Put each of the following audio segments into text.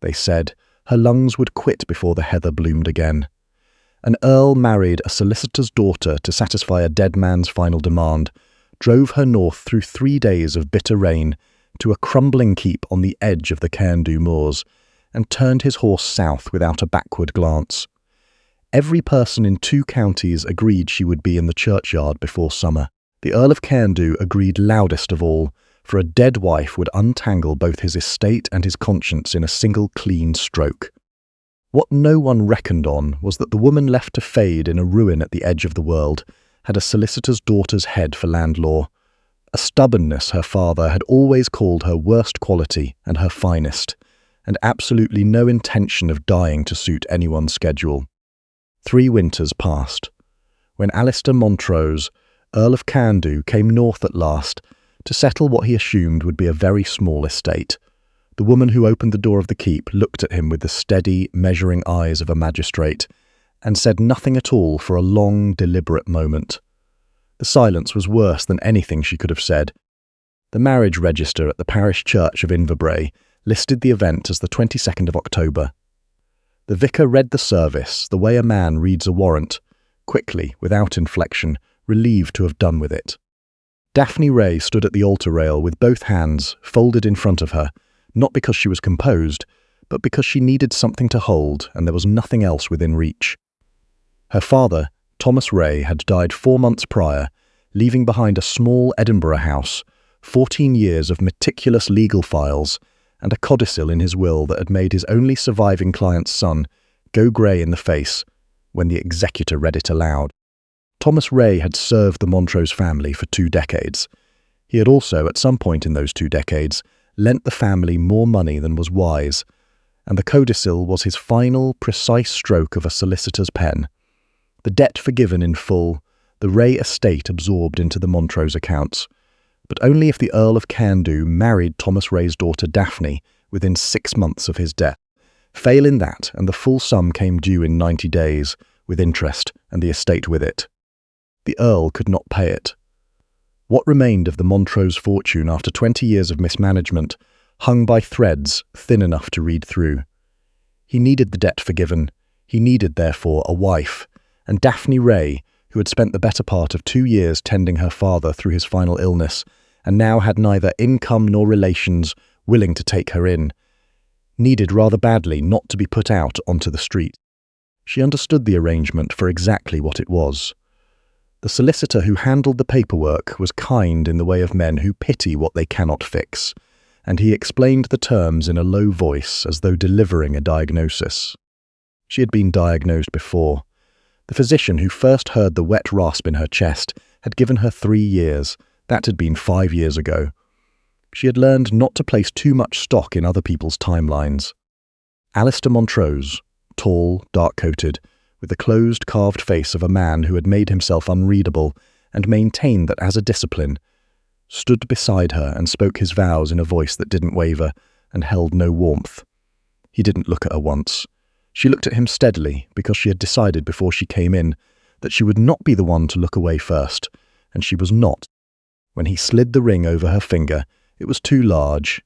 They said. Her lungs would quit before the heather bloomed again. An earl married a solicitor's daughter to satisfy a dead man's final demand, drove her north through 3 days of bitter rain to a crumbling keep on the edge of the Cairndhu moors, and turned his horse south without a backward glance. Every person in 2 counties agreed she would be in the churchyard before summer. The Earl of Cairndhu agreed loudest of all, for a dead wife would untangle both his estate and his conscience in a single clean stroke. What no one reckoned on was that the woman left to fade in a ruin at the edge of the world had a solicitor's daughter's head for land law, a stubbornness her father had always called her worst quality and her finest, and absolutely no intention of dying to suit anyone's schedule. 3 winters passed. When Alistair Montrose, Earl of Cairndhu, came north at last to settle what he assumed would be a very small estate, the woman who opened the door of the keep looked at him with the steady, measuring eyes of a magistrate and said nothing at all for a long, deliberate moment. The silence was worse than anything she could have said. The marriage register at the parish church of Inverbray listed the event as the 22nd of October. The vicar read the service the way a man reads a warrant, quickly, without inflection, relieved to have done with it. Daphne Wray stood at the altar rail with both hands folded in front of her, not because she was composed, but because she needed something to hold and there was nothing else within reach. Her father, Thomas Wray, had died 4 months prior, leaving behind a small Edinburgh house, 14 years of meticulous legal files, and a codicil in his will that had made his only surviving client's son go grey in the face when the executor read it aloud. Thomas Wray had served the Montrose family for 2 decades. He had also, at some point in those 2 decades, lent the family more money than was wise, and the codicil was his final, precise stroke of a solicitor's pen. The debt forgiven in full, the Wray estate absorbed into the Montrose accounts, but only if the Earl of Cairndhu married Thomas Wray's daughter Daphne within 6 months of his death. Fail in that, and the full sum came due in 90 days, with interest, and the estate with it. The Earl could not pay it. What remained of the Montrose fortune after 20 years of mismanagement hung by threads thin enough to read through. He needed the debt forgiven. He needed, therefore, a wife, and Daphne Wray, who had spent the better part of 2 years tending her father through his final illness, and now had neither income nor relations willing to take her in, needed rather badly not to be put out onto the street. She understood the arrangement for exactly what it was. The solicitor who handled the paperwork was kind in the way of men who pity what they cannot fix, and he explained the terms in a low voice as though delivering a diagnosis. She had been diagnosed before. The physician who first heard the wet rasp in her chest had given her 3 years. That had been 5 years ago. She had learned not to place too much stock in other people's timelines. Alistair Montrose, tall, dark-coated, with the closed, carved face of a man who had made himself unreadable and maintained that as a discipline, stood beside her and spoke his vows in a voice that didn't waver and held no warmth. He didn't look at her once. She looked at him steadily because she had decided before she came in that she would not be the one to look away first, and she was not. When he slid the ring over her finger, it was too large.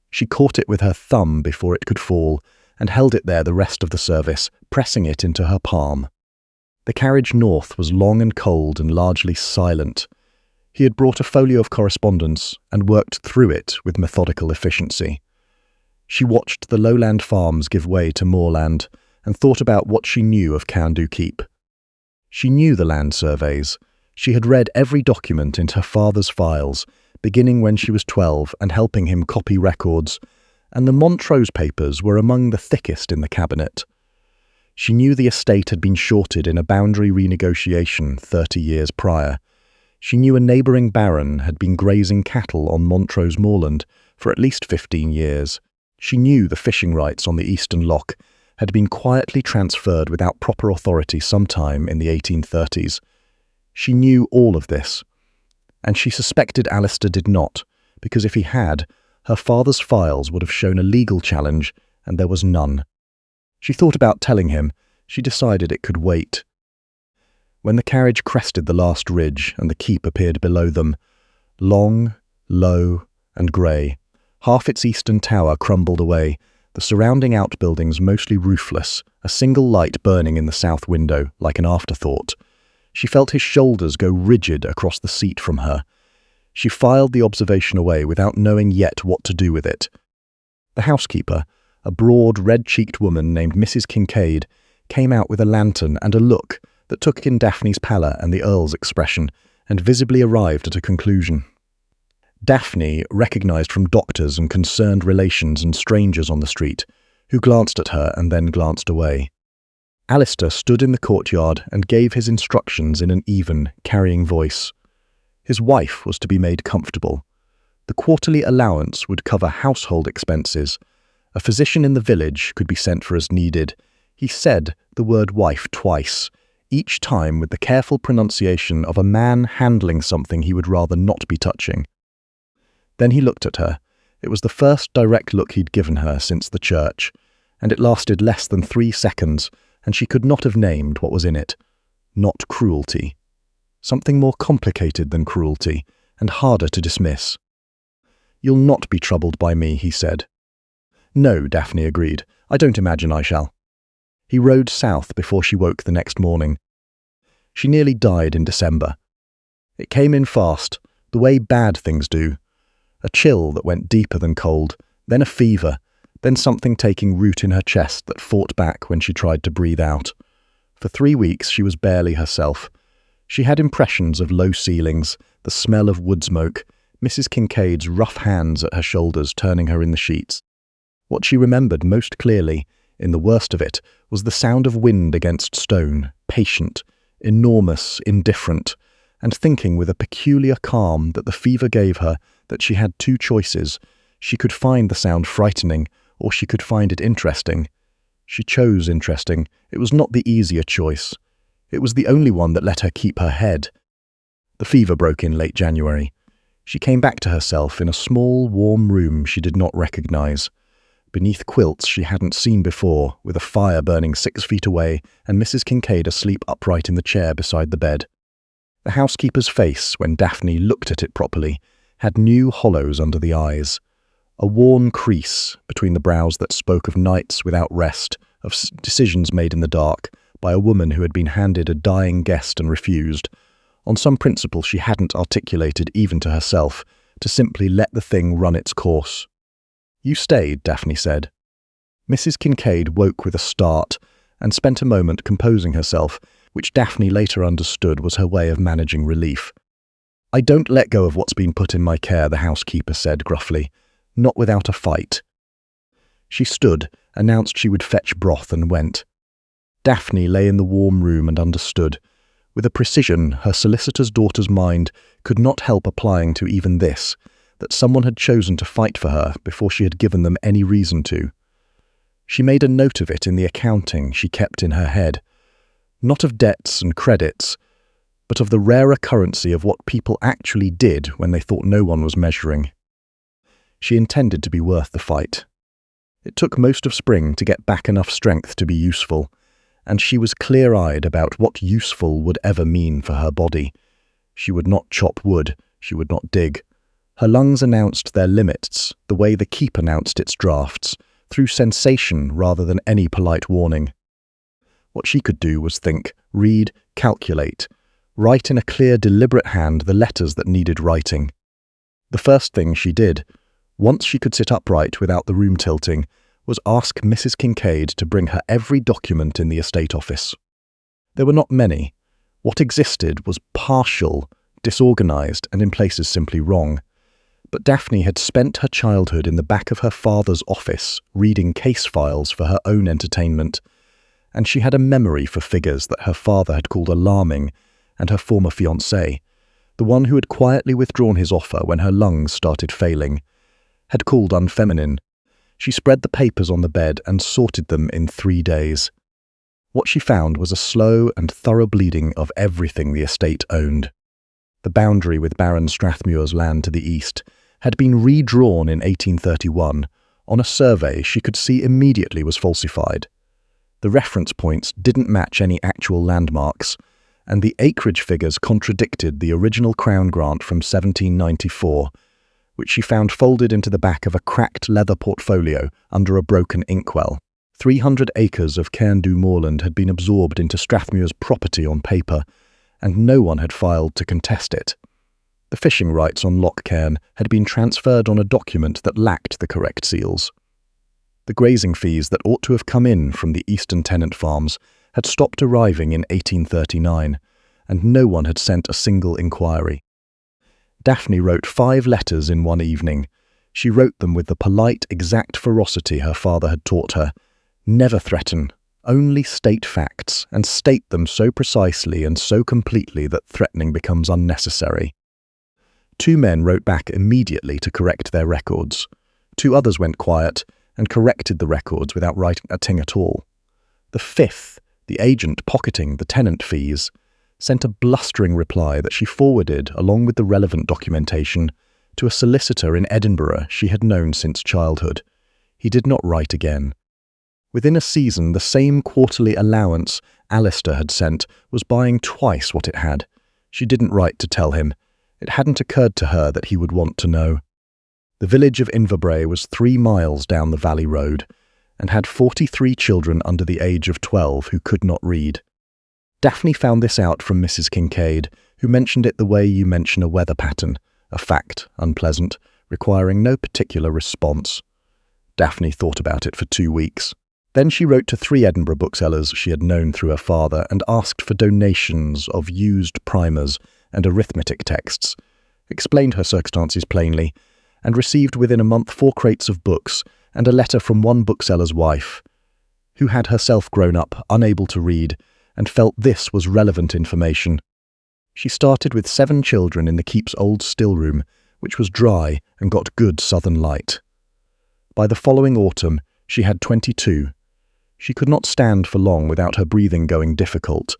She caught it with her thumb before it could fall and held it there the rest of the service, pressing it into her palm. The carriage north was long and cold and largely silent. He had brought a folio of correspondence and worked through it with methodical efficiency. She watched the lowland farms give way to moorland and thought about what she knew of Cairndhu Keep. She knew the land surveys. She had read every document in her father's files, beginning when she was 12 and helping him copy records, and the Montrose papers were among the thickest in the cabinet. She knew the estate had been shorted in a boundary renegotiation 30 years prior. She knew a neighbouring baron had been grazing cattle on Montrose moorland for at least 15 years. She knew the fishing rights on the eastern loch had been quietly transferred without proper authority sometime in the 1830s. She knew all of this, and she suspected Alistair did not, because if he had, her father's files would have shown a legal challenge, and there was none. She thought about telling him. She decided it could wait. When the carriage crested the last ridge and the keep appeared below them, long, low, and grey, half its eastern tower crumbled away, the surrounding outbuildings mostly roofless, a single light burning in the south window like an afterthought. She felt his shoulders go rigid across the seat from her. She filed the observation away without knowing yet what to do with it. The housekeeper, a broad, red-cheeked woman named Mrs. Kincaid, came out with a lantern and a look that took in Daphne's pallor and the Earl's expression, and visibly arrived at a conclusion. Daphne recognised from doctors and concerned relations and strangers on the street, who glanced at her and then glanced away. Alistair stood in the courtyard and gave his instructions in an even, carrying voice. His wife was to be made comfortable. The quarterly allowance would cover household expenses. A physician in the village could be sent for as needed. He said the word wife twice, each time with the careful pronunciation of a man handling something he would rather not be touching. Then he looked at her. It was the first direct look he'd given her since the church, and it lasted less than 3 seconds, and she could not have named what was in it. Not cruelty. Something more complicated than cruelty, and harder to dismiss. "You'll not be troubled by me," he said. "No," Daphne agreed. "I don't imagine I shall." He rode south before she woke the next morning. She nearly died in December. It came in fast, the way bad things do. A chill that went deeper than cold, then a fever, then something taking root in her chest that fought back when she tried to breathe out. For 3 weeks she was barely herself. She had impressions of low ceilings, the smell of wood smoke, Mrs. Kincaid's rough hands at her shoulders turning her in the sheets. What she remembered most clearly, in the worst of it, was the sound of wind against stone, patient, enormous, indifferent, and thinking with a peculiar calm that the fever gave her that she had 2 choices. She could find the sound frightening, or she could find it interesting. She chose interesting. It was not the easier choice. It was the only one that let her keep her head. The fever broke in late January. She came back to herself in a small, warm room she did not recognize. Beneath quilts she hadn't seen before, with a fire burning 6 feet away and Mrs. Kincaid asleep upright in the chair beside the bed. The housekeeper's face, when Daphne looked at it properly, had new hollows under the eyes. A worn crease between the brows that spoke of nights without rest, of decisions made in the dark, by a woman who had been handed a dying guest and refused, on some principle she hadn't articulated even to herself, to simply let the thing run its course. "You stayed," Daphne said. Mrs. Kincaid woke with a start and spent a moment composing herself, which Daphne later understood was her way of managing relief. "I don't let go of what's been put in my care," the housekeeper said gruffly. "Not without a fight." She stood, announced she would fetch broth, and went. Daphne lay in the warm room and understood. With a precision her solicitor's daughter's mind could not help applying to even this, that someone had chosen to fight for her before she had given them any reason to. She made a note of it in the accounting she kept in her head, not of debts and credits, but of the rarer currency of what people actually did when they thought no one was measuring. She intended to be worth the fight. It took most of spring to get back enough strength to be useful, and she was clear-eyed about what useful would ever mean for her body. She would not chop wood, she would not dig. Her lungs announced their limits, the way the keep announced its drafts, through sensation rather than any polite warning. What she could do was think, read, calculate, write in a clear, deliberate hand the letters that needed writing. The first thing she did, once she could sit upright without the room tilting, was ask Mrs. Kincaid to bring her every document in the estate office. There were not many. What existed was partial, disorganized, and in places simply wrong. But Daphne had spent her childhood in the back of her father's office, reading case files for her own entertainment, and she had a memory for figures that her father had called alarming, and her former fiancé, the one who had quietly withdrawn his offer when her lungs started failing, had called unfeminine. She spread the papers on the bed and sorted them in 3 days. What she found was a slow and thorough bleeding of everything the estate owned. The boundary with Baron Strathmuir's land to the east had been redrawn in 1831 on a survey she could see immediately was falsified. The reference points didn't match any actual landmarks, and the acreage figures contradicted the original Crown grant from 1794, which she found folded into the back of a cracked leather portfolio under a broken inkwell. 300 acres of Cairndhu moorland had been absorbed into Strathmuir's property on paper, and no one had filed to contest it. The fishing rights on Loch Cairn had been transferred on a document that lacked the correct seals. The grazing fees that ought to have come in from the eastern tenant farms had stopped arriving in 1839, and no one had sent a single inquiry. Daphne wrote 5 letters in one evening. She wrote them with the polite, exact ferocity her father had taught her. Never threaten, only state facts, and state them so precisely and so completely that threatening becomes unnecessary. 2 men wrote back immediately to correct their records. 2 others went quiet and corrected the records without writing a ting at all. The 5th, the agent pocketing the tenant fees, sent a blustering reply that she forwarded, along with the relevant documentation, to a solicitor in Edinburgh she had known since childhood. He did not write again. Within a season, the same quarterly allowance Alistair had sent was buying twice what it had. She didn't write to tell him. It hadn't occurred to her that he would want to know. The village of Inverbray was 3 miles down the valley road, and had 43 children under the age of 12 who could not read. Daphne found this out from Mrs. Kincaid, who mentioned it the way you mention a weather pattern, a fact, unpleasant, requiring no particular response. Daphne thought about it for 2 weeks. Then she wrote to 3 Edinburgh booksellers she had known through her father and asked for donations of used primers and arithmetic texts, explained her circumstances plainly, and received within a month 4 crates of books and a letter from one bookseller's wife, who had herself grown up, unable to read, and felt this was relevant information. She started with 7 children in the keep's old still-room, which was dry and got good southern light. By the following autumn, she had 22. She could not stand for long without her breathing going difficult,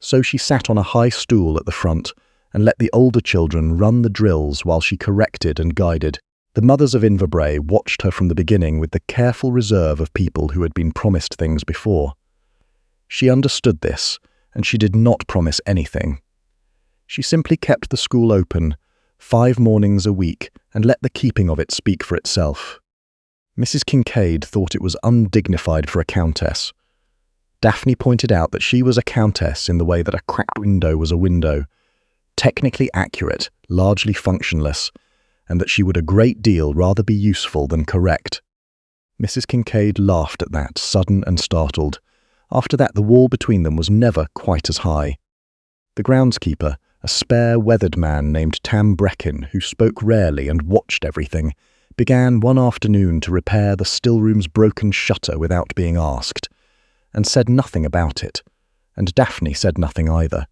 so she sat on a high stool at the front and let the older children run the drills while she corrected and guided. The mothers of Inverbray watched her from the beginning with the careful reserve of people who had been promised things before. She understood this, and she did not promise anything. She simply kept the school open, 5 mornings a week, and let the keeping of it speak for itself. Mrs. Kincaid thought it was undignified for a countess. Daphne pointed out that she was a countess in the way that a cracked window was a window, technically accurate, largely functionless, and that she would a great deal rather be useful than correct. Mrs. Kincaid laughed at that, sudden and startled. After that, the wall between them was never quite as high. The groundskeeper, a spare, weathered man named Tam Breckin, who spoke rarely and watched everything, began one afternoon to repair the still-room's broken shutter without being asked, and said nothing about it, and Daphne said nothing either.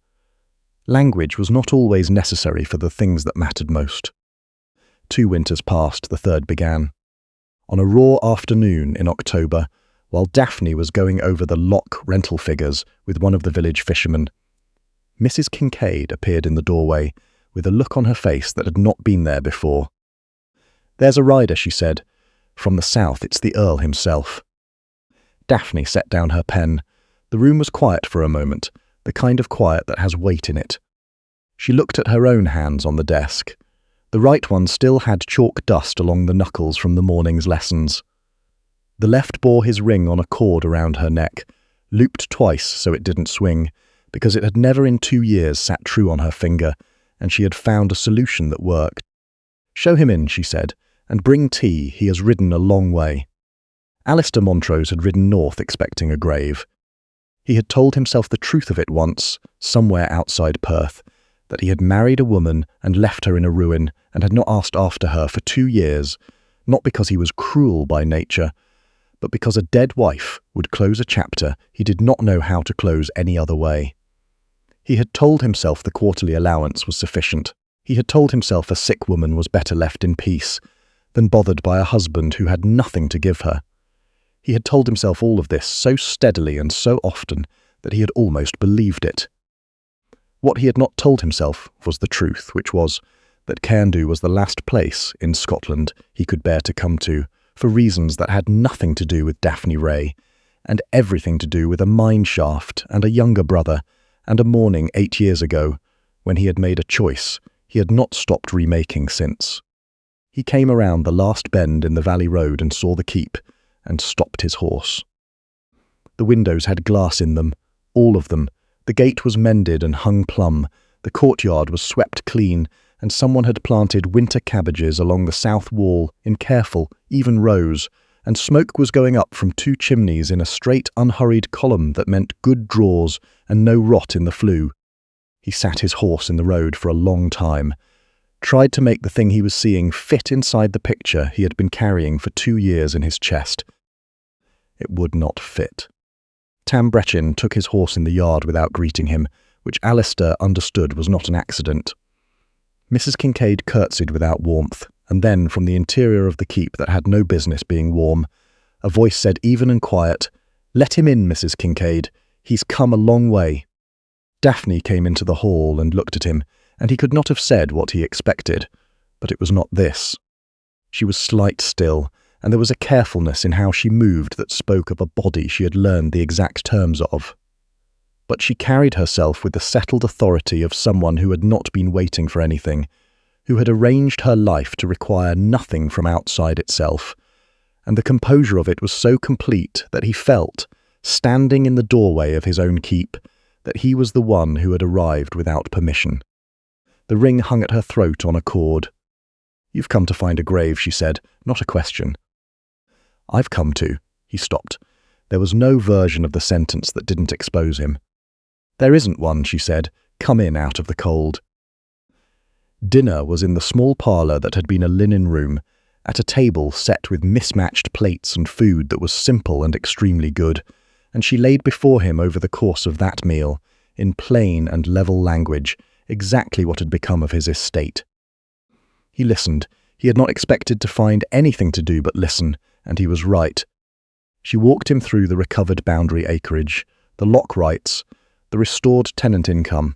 Language was not always necessary for the things that mattered most. 2 winters passed, the 3rd began. On a raw afternoon in October, while Daphne was going over the lock rental figures with one of the village fishermen, Mrs. Kincaid appeared in the doorway with a look on her face that had not been there before. "There's a rider," she said. "From the south, it's the Earl himself." Daphne set down her pen. The room was quiet for a moment, the kind of quiet that has weight in it. She looked at her own hands on the desk. The right one still had chalk dust along the knuckles from the morning's lessons. The left bore his ring on a cord around her neck, looped twice so it didn't swing, because it had never in 2 years sat true on her finger, and she had found a solution that worked. "Show him in," she said, "and bring tea. He has ridden a long way." Alistair Montrose had ridden north expecting a grave. He had told himself the truth of it once, somewhere outside Perth, that he had married a woman and left her in a ruin and had not asked after her for 2 years, not because he was cruel by nature, but because a dead wife would close a chapter he did not know how to close any other way. He had told himself the quarterly allowance was sufficient. He had told himself a sick woman was better left in peace than bothered by a husband who had nothing to give her. He had told himself all of this so steadily and so often that he had almost believed it. What he had not told himself was the truth, which was that Cairndhu was the last place in Scotland he could bear to come to, for reasons that had nothing to do with Daphne Wray, and everything to do with a mine shaft and a younger brother, and a morning 8 years ago, when he had made a choice he had not stopped remaking since. He came around the last bend in the valley road and saw the keep, and stopped his horse. The windows had glass in them, all of them. The gate was mended and hung plumb, the courtyard was swept clean, and someone had planted winter cabbages along the south wall in careful, even rows, and smoke was going up from 2 chimneys in a straight, unhurried column that meant good draws and no rot in the flue. He sat his horse in the road for a long time, tried to make the thing he was seeing fit inside the picture he had been carrying for 2 years in his chest. It would not fit. Tam Brechin took his horse in the yard without greeting him, which Alistair understood was not an accident. Mrs. Kincaid curtsied without warmth, and then from the interior of the keep that had no business being warm, a voice said even and quiet, "Let him in, Mrs. Kincaid. He's come a long way." Daphne came into the hall and looked at him, and he could not have said what he expected, but it was not this. She was slight still, and there was a carefulness in how she moved that spoke of a body she had learned the exact terms of. But she carried herself with the settled authority of someone who had not been waiting for anything, who had arranged her life to require nothing from outside itself, and the composure of it was so complete that he felt, standing in the doorway of his own keep, that he was the one who had arrived without permission. The ring hung at her throat on a cord. "You've come to find a grave," she said, "not a question." "I've come to." He stopped. There was no version of the sentence that didn't expose him. "There isn't one," she said. "Come in out of the cold." Dinner was in the small parlour that had been a linen room, at a table set with mismatched plates and food that was simple and extremely good, and she laid before him over the course of that meal, in plain and level language, exactly what had become of his estate. He listened. He had not expected to find anything to do but listen, and he was right. She walked him through the recovered boundary acreage, the lock rights, the restored tenant income.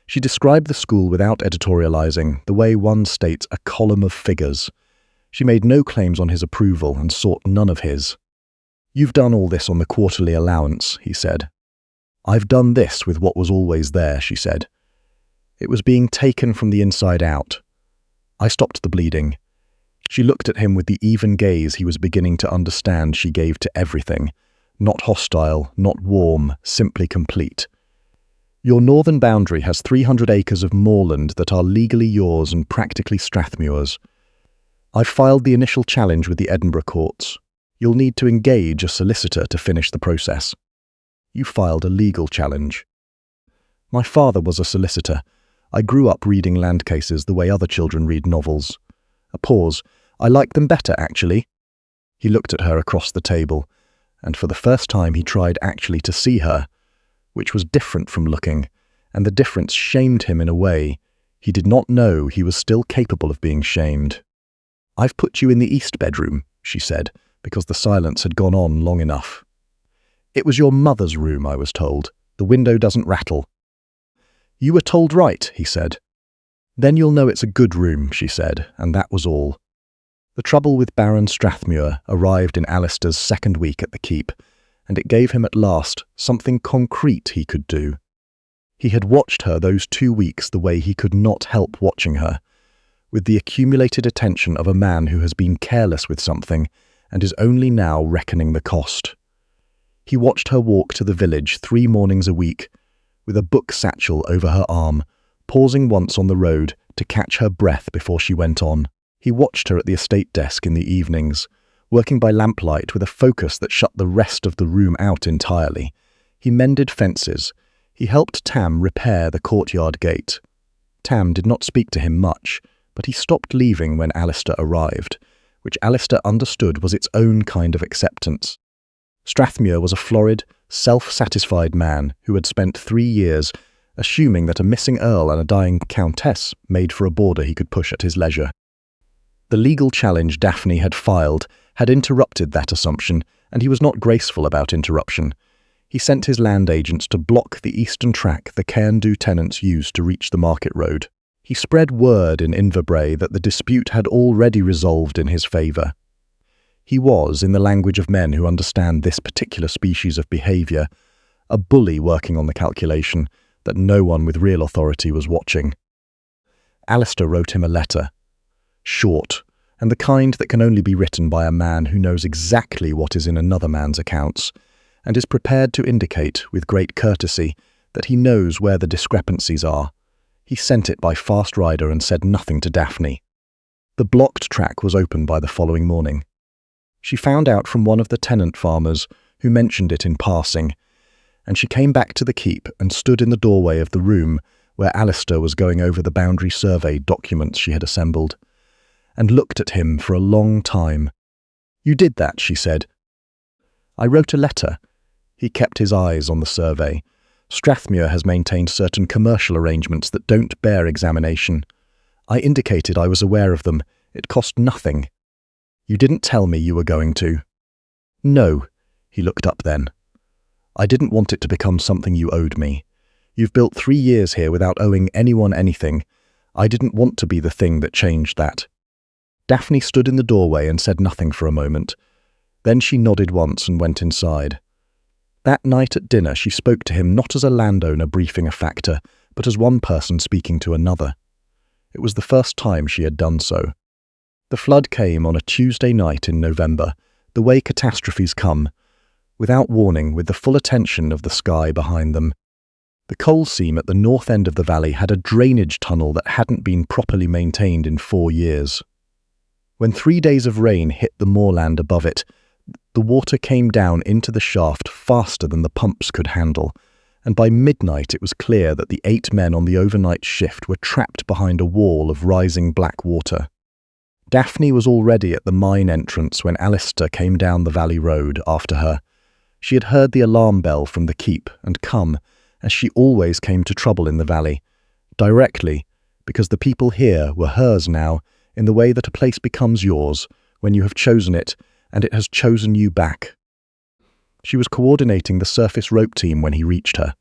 She described the school without editorializing, the way one states a column of figures. She made no claims on his approval and sought none of his. "You've done all this on the quarterly allowance," he said. "I've done this with what was always there," she said. It was being taken from the inside out. I stopped the bleeding. She looked at him with the even gaze he was beginning to understand she gave to everything. Not hostile, not warm, simply complete. "Your northern boundary has 300 acres of moorland that are legally yours and practically Strathmuir's. I've filed the initial challenge with the Edinburgh courts. You'll need to engage a solicitor to finish the process." "You filed a legal challenge." "My father was a solicitor. I grew up reading land cases the way other children read novels." A pause. "I like them better, actually." He looked at her across the table, and for the first time he tried actually to see her, which was different from looking, and the difference shamed him in a way. He did not know he was still capable of being shamed. "I've put you in the east bedroom," she said, because the silence had gone on long enough. "It was your mother's room, I was told. The window doesn't rattle." "You were told right," he said. "Then you'll know it's a good room," she said, and that was all. The trouble with Baron Strathmuir arrived in Alistair's second week at the keep, and it gave him at last something concrete he could do. He had watched her those 2 weeks the way he could not help watching her, with the accumulated attention of a man who has been careless with something and is only now reckoning the cost. He watched her walk to the village 3 mornings a week, with a book satchel over her arm, pausing once on the road to catch her breath before she went on. He watched her at the estate desk in the evenings, working by lamplight with a focus that shut the rest of the room out entirely. He mended fences. He helped Tam repair the courtyard gate. Tam did not speak to him much, but he stopped leaving when Alistair arrived, which Alistair understood was its own kind of acceptance. Strathmuir was a florid, self-satisfied man who had spent 3 years assuming that a missing earl and a dying countess made for a border he could push at his leisure. The legal challenge Daphne had filed had interrupted that assumption, and he was not graceful about interruption. He sent his land agents to block the eastern track the Cairndhu tenants used to reach the market road. He spread word in Inverbrae that the dispute had already resolved in his favour. He was, in the language of men who understand this particular species of behaviour, a bully working on the calculation that no one with real authority was watching. Alistair wrote him a letter. Short, and the kind that can only be written by a man who knows exactly what is in another man's accounts, and is prepared to indicate, with great courtesy, that he knows where the discrepancies are. He sent it by fast rider and said nothing to Daphne. The blocked track was open by the following morning. She found out from one of the tenant farmers, who mentioned it in passing, and she came back to the keep and stood in the doorway of the room where Alistair was going over the boundary survey documents she had assembled, and looked at him for a long time. "You did that," she said. "I wrote a letter." He kept his eyes on the survey. "Strathmuir has maintained certain commercial arrangements that don't bear examination. I indicated I was aware of them. It cost nothing." "You didn't tell me you were going to." "No." He looked up then. "I didn't want it to become something you owed me. You've built 3 years here without owing anyone anything. I didn't want to be the thing that changed that." Daphne stood in the doorway and said nothing for a moment. Then she nodded once and went inside. That night at dinner she spoke to him not as a landowner briefing a factor, but as one person speaking to another. It was the first time she had done so. The flood came on a Tuesday night in November, the way catastrophes come, without warning, with the full attention of the sky behind them. The coal seam at the north end of the valley had a drainage tunnel that hadn't been properly maintained in 4 years. When 3 days of rain hit the moorland above it, the water came down into the shaft faster than the pumps could handle, and by midnight it was clear that the 8 men on the overnight shift were trapped behind a wall of rising black water. Daphne was already at the mine entrance when Alistair came down the valley road after her. She had heard the alarm bell from the keep and come, as she always came to trouble in the valley, directly, because the people here were hers now, in the way that a place becomes yours when you have chosen it and it has chosen you back. She was coordinating the surface rope team when he reached her.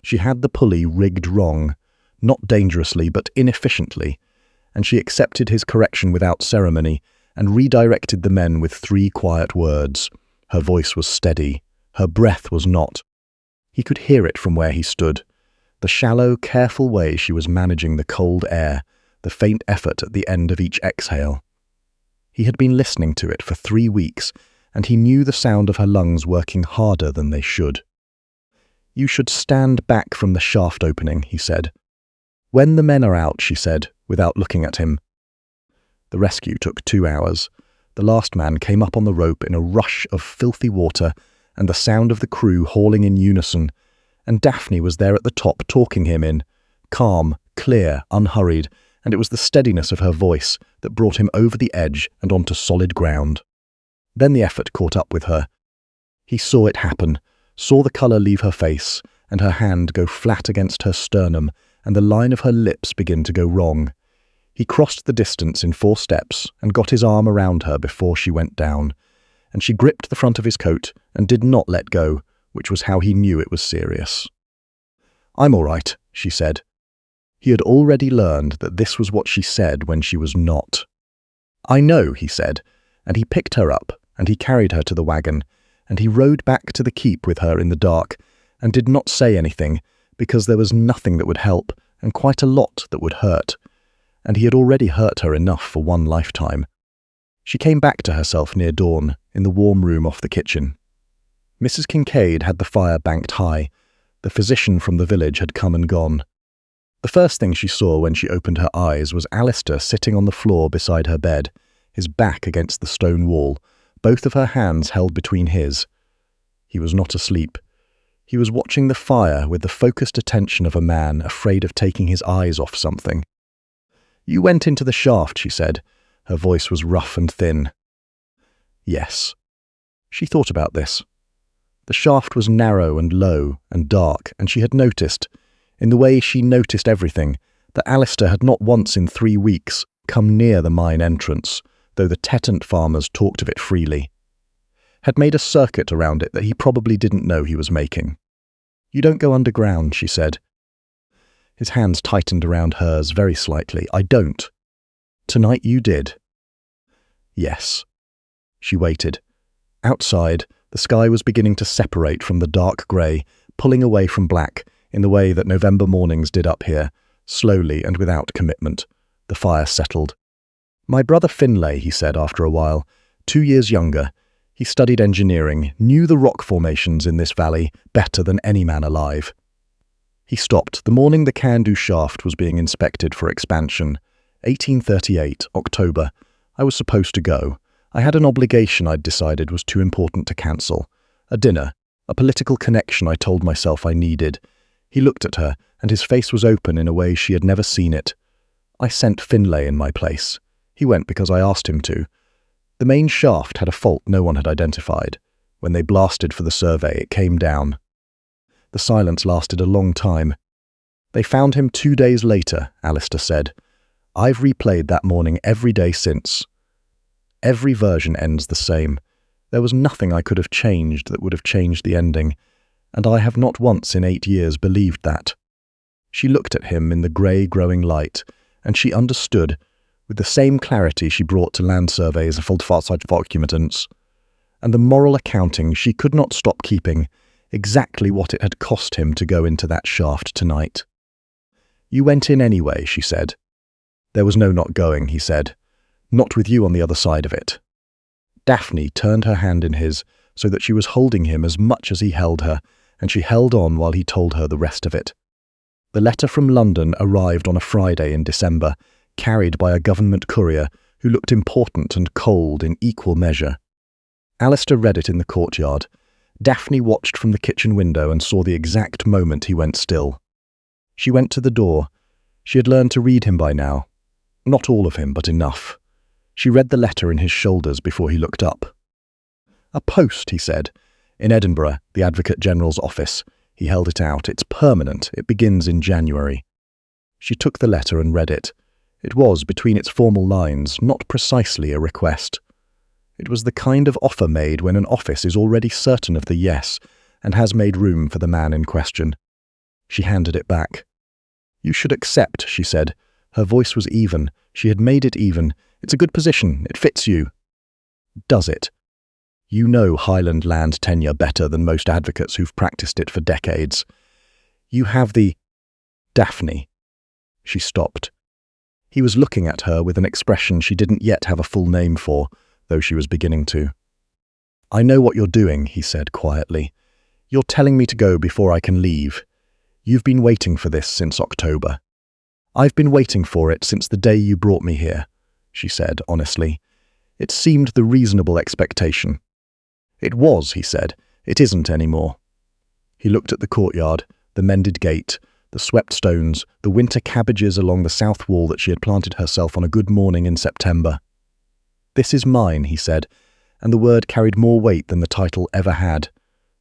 She had the pulley rigged wrong, not dangerously but inefficiently, and she accepted his correction without ceremony and redirected the men with 3 quiet words. Her voice was steady. Her breath was not. He could hear it from where he stood. The shallow, careful way she was managing the cold air, the faint effort at the end of each exhale. He had been listening to it for 3 weeks, and he knew the sound of her lungs working harder than they should. "You should stand back from the shaft opening," he said. "When the men are out," she said, without looking at him. The rescue took 2 hours. The last man came up on the rope in a rush of filthy water and the sound of the crew hauling in unison, and Daphne was there at the top talking him in, calm, clear, unhurried, and it was the steadiness of her voice that brought him over the edge and onto solid ground. Then the effort caught up with her. He saw it happen, saw the colour leave her face, and her hand go flat against her sternum, and the line of her lips begin to go wrong. He crossed the distance in 4 steps and got his arm around her before she went down, and she gripped the front of his coat and did not let go, which was how he knew it was serious. "I'm all right," she said. He had already learned that this was what she said when she was not. "I know," he said, and he picked her up, and he carried her to the wagon, and he rode back to the keep with her in the dark, and did not say anything, because there was nothing that would help, and quite a lot that would hurt, and he had already hurt her enough for one lifetime. She came back to herself near dawn, in the warm room off the kitchen. Mrs. Kincaid had the fire banked high. The physician from the village had come and gone. The first thing she saw when she opened her eyes was Alistair sitting on the floor beside her bed, his back against the stone wall, both of her hands held between his. He was not asleep. He was watching the fire with the focused attention of a man afraid of taking his eyes off something. "You went into the shaft," she said. Her voice was rough and thin. "Yes." She thought about this. The shaft was narrow and low and dark, and she had noticed, in the way she noticed everything, that Alistair had not once in 3 weeks come near the mine entrance, though the Tetant farmers talked of it freely. Had made a circuit around it that he probably didn't know he was making. "You don't go underground," she said. His hands tightened around hers very slightly. "I don't. Tonight you did." "Yes." She waited. Outside, the sky was beginning to separate from the dark grey, pulling away from black, in the way that November mornings did up here, slowly and without commitment. The fire settled. "My brother Finlay," he said after a while, 2 years younger. He studied engineering, knew the rock formations in this valley better than any man alive. He stopped the morning the Cairndhu shaft was being inspected for expansion. 1838, October. I was supposed to go. I had an obligation I'd decided was too important to cancel. A dinner, a political connection I told myself I needed. He looked at her, and his face was open in a way she had never seen it. I sent Finlay in my place. He went because I asked him to. The main shaft had a fault no one had identified. When they blasted for the survey, it came down. The silence lasted a long time. "They found him 2 days later," Alistair said. "I've replayed that morning every day since. Every version ends the same. There was nothing I could have changed that would have changed the ending, and I have not once in 8 years believed that." She looked at him in the grey growing light, and she understood, with the same clarity she brought to land surveys and documents, and the moral accounting she could not stop keeping, exactly what it had cost him to go into that shaft tonight. "You went in anyway," she said. "There was no not going," he said. "Not with you on the other side of it." Daphne turned her hand in his so that she was holding him as much as he held her, and she held on while he told her the rest of it. The letter from London arrived on a Friday in December, carried by a government courier who looked important and cold in equal measure. Alistair read it in the courtyard. Daphne watched from the kitchen window and saw the exact moment he went still. She went to the door. She had learned to read him by now. Not all of him, but enough. She read the letter in his shoulders before he looked up. "A post," he said. "In Edinburgh, the Advocate General's office." He held it out. "It's permanent. It begins in January." She took the letter and read it. It was, between its formal lines, not precisely a request. It was the kind of offer made when an office is already certain of the yes and has made room for the man in question. She handed it back. "You should accept," she said. Her voice was even. She had made it even. "It's a good position. It fits you." "Does it? You know Highland land tenure better than most advocates who've practiced it for decades. You have the—" "Daphne." She stopped. He was looking at her with an expression she didn't yet have a full name for, though she was beginning to. "I know what you're doing," he said quietly. "You're telling me to go before I can leave. You've been waiting for this since October." "I've been waiting for it since the day you brought me here," she said honestly. It seemed the reasonable expectation. "It was," he said. "It isn't anymore." He looked at the courtyard, the mended gate, the swept stones, the winter cabbages along the south wall that she had planted herself on a good morning in September. "This is mine," he said, and the word carried more weight than the title ever had.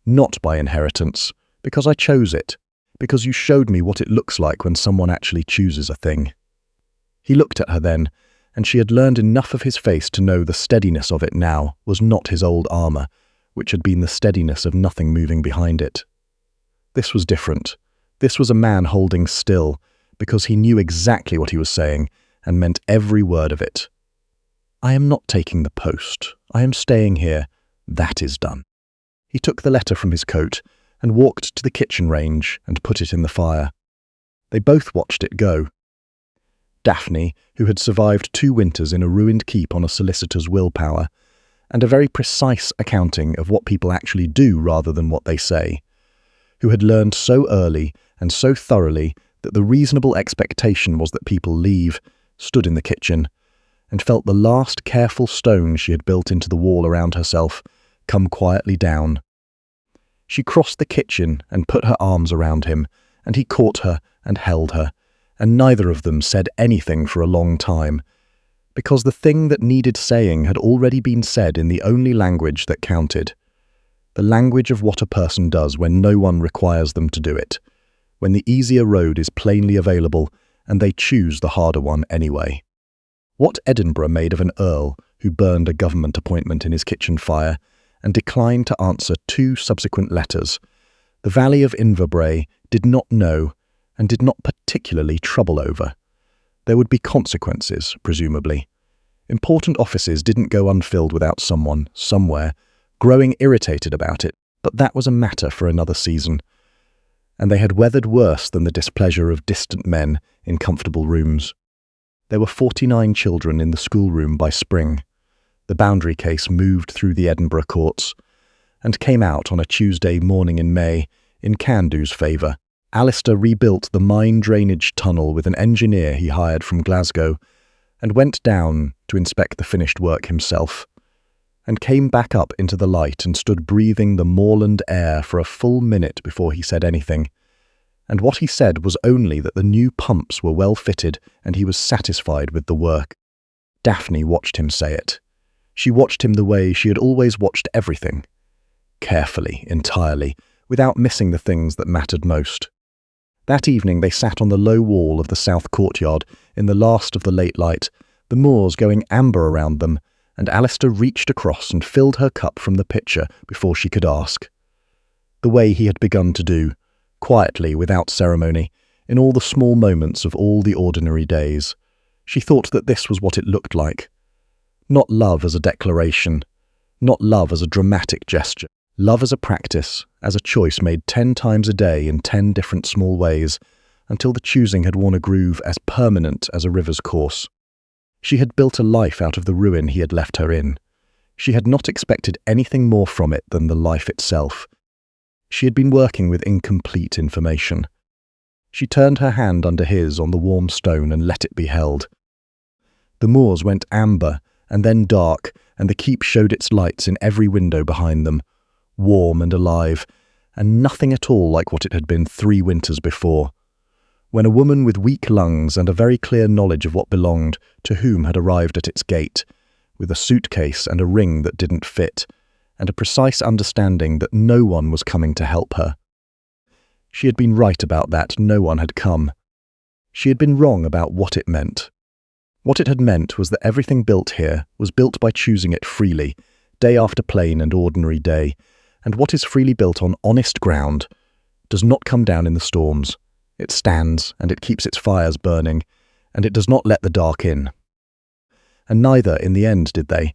"Not by inheritance, because I chose it, because you showed me what it looks like when someone actually chooses a thing." He looked at her then, and she had learned enough of his face to know the steadiness of it now was not his old armour, which had been the steadiness of nothing moving behind it. This was different. This was a man holding still, because he knew exactly what he was saying and meant every word of it. "I am not taking the post. I am staying here. That is done." He took the letter from his coat and walked to the kitchen range and put it in the fire. They both watched it go. Daphne, who had survived 2 winters in a ruined keep on a solicitor's willpower, and a very precise accounting of what people actually do rather than what they say, who had learned so early and so thoroughly that the reasonable expectation was that people leave, stood in the kitchen, and felt the last careful stone she had built into the wall around herself come quietly down. She crossed the kitchen and put her arms around him, and he caught her and held her, and neither of them said anything for a long time, because the thing that needed saying had already been said in the only language that counted, the language of what a person does when no one requires them to do it, when the easier road is plainly available and they choose the harder one anyway. What Edinburgh made of an earl who burned a government appointment in his kitchen fire and declined to answer 2 subsequent letters, the Valley of Inverbrae did not know and did not particularly trouble over. There would be consequences, presumably. Important offices didn't go unfilled without someone, somewhere, growing irritated about it, but that was a matter for another season. And they had weathered worse than the displeasure of distant men in comfortable rooms. There were 49 children in the schoolroom by spring. The boundary case moved through the Edinburgh courts and came out on a Tuesday morning in May in Cairndhu's favour. Alistair rebuilt the mine drainage tunnel with an engineer he hired from Glasgow and went down to inspect the finished work himself, and came back up into the light and stood breathing the moorland air for a full minute before he said anything. And what he said was only that the new pumps were well fitted and he was satisfied with the work. Daphne watched him say it. She watched him the way she had always watched everything. Carefully, entirely, without missing the things that mattered most. That evening they sat on the low wall of the south courtyard in the last of the late light, the moors going amber around them, and Alistair reached across and filled her cup from the pitcher before she could ask. The way he had begun to do, quietly, without ceremony, in all the small moments of all the ordinary days. She thought that this was what it looked like. Not love as a declaration, not love as a dramatic gesture, love as a practice, as a choice made 10 times a day in 10 different small ways, until the choosing had worn a groove as permanent as a river's course. She had built a life out of the ruin he had left her in. She had not expected anything more from it than the life itself. She had been working with incomplete information. She turned her hand under his on the warm stone and let it be held. The moors went amber and then dark, and the keep showed its lights in every window behind them, warm and alive, and nothing at all like what it had been 3 winters before, when a woman with weak lungs and a very clear knowledge of what belonged to whom had arrived at its gate, with a suitcase and a ring that didn't fit, and a precise understanding that no one was coming to help her. She had been right about that no one had come. She had been wrong about what it meant. What it had meant was that everything built here was built by choosing it freely, day after plain and ordinary day, and what is freely built on honest ground does not come down in the storms. It stands, and it keeps its fires burning, and it does not let the dark in. And neither, in the end, did they.